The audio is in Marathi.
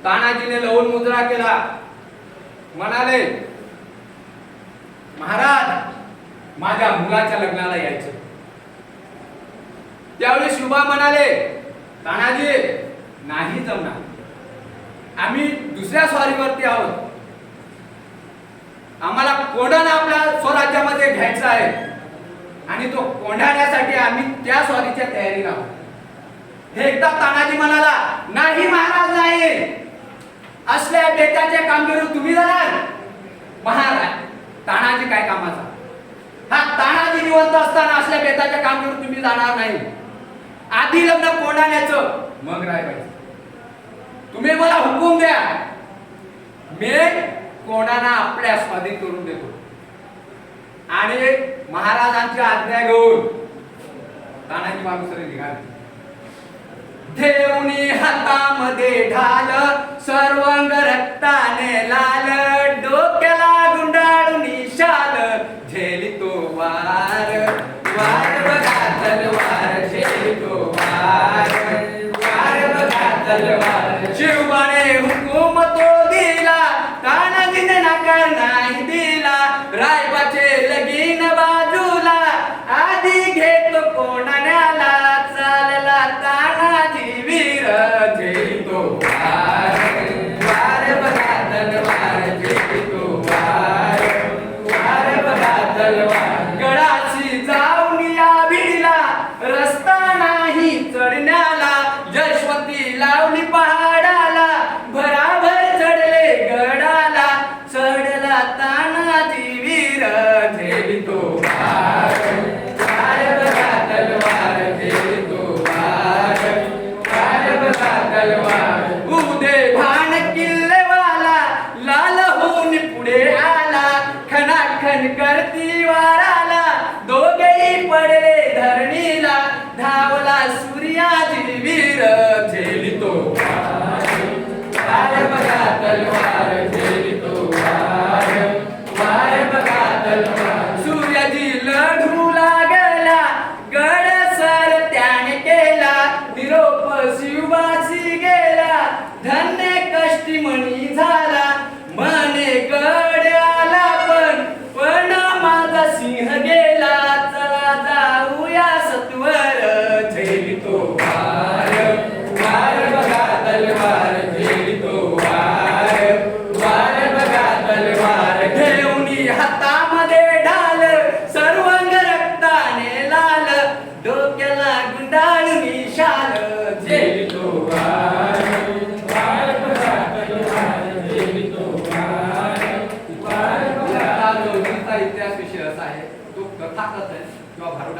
तानाजीने लवून मुजरा केला, म्हणाले, महाराज माझ्या मुलाच्या लग्नाला यायचं. त्यावेळी शुभा म्हणाले, तानाजी नाही जमणार, आम्ही दुसऱ्या स्वारीवरती आहोत, आम्हाला कोंढाणा आपल्या स्वराज्यामध्ये घ्यायचा आहे आणि तो कोंढाण्यासाठी आम्ही त्या स्वारीच्या तयारीला आहोत. हे एकदा तानाजी म्हणाला, नाही महाराज नाही, असल्या बेताच्या कामगिरीवर तुम्ही जाणार. महाराज तानाजी काय कामाचा, हा तानाजी जिवंत असताना असल्या बेताच्या कामगिरीवर तुम्ही जाणार नाही. आधी लग्न कोंढाण्याचं मग राहायचं. तुम्ही मला हुकूम द्या, मी कोंढाणा आपल्या स्वाधीन करून देतो. आणि महाराजांची आज्ञा घेऊन तानाजी मालुसरे निघाले. देऊनी हातामध्ये ढाल, सर्वांग रक्ताने लाल, डोक्याला गुंडाळून शाल, झेलितो वार वार बघा तलवार, झेलितो वार वार बघा तलवार. शिवबाने हुकूम तो दिला, तानाजीने नकार नाही दिला. रायबाचे लगीन बाजूला, आधी घेतो कोंढाण्याला. चालला तानाजी वीर, झेलितो वार वार बघा तलवार, झेलितो वार वार बघा तलवार. गडाशी जाऊन या भिडला, रस्ता नाही चढण्याला. यशवंती लावली पहाडाला, भराभर चढले गडाला. चढला तानाजी वीर, झेलितो वार वार बघा तलवार, झेलितो वार वार बघा तलवार. उदे भान किल्लेवाला, लाल होऊन पुढे आला. खणाखण करती वाराला, दोघेही पडले धरणीला. धावला सूर्याजी वीर, झेलितो वार वार बघा तलवार, झेलितो वार वार बघा तलवार. सूर्याजी लढू लागला, गड सर त्याने केला. निरोप शिवबासी गेला, धन्य कष्टी मणी झाला. मने गड आला पण माझा सिंह गेला. चला जाऊया सत्वर, झेलितो वार वार बघा तलवार, झेलितो वार वार बघा तलवार. घेऊनी हातामध्ये ढाल, सर्वांग रक्ताने लाल. डोक्याला गुंडाळून शाल, झेलितो वार वार बघा तलवार, झेलितो वार वार बघा. इतिहास विषय असा आहे, तो कथाकथन किंवा भारुडांचा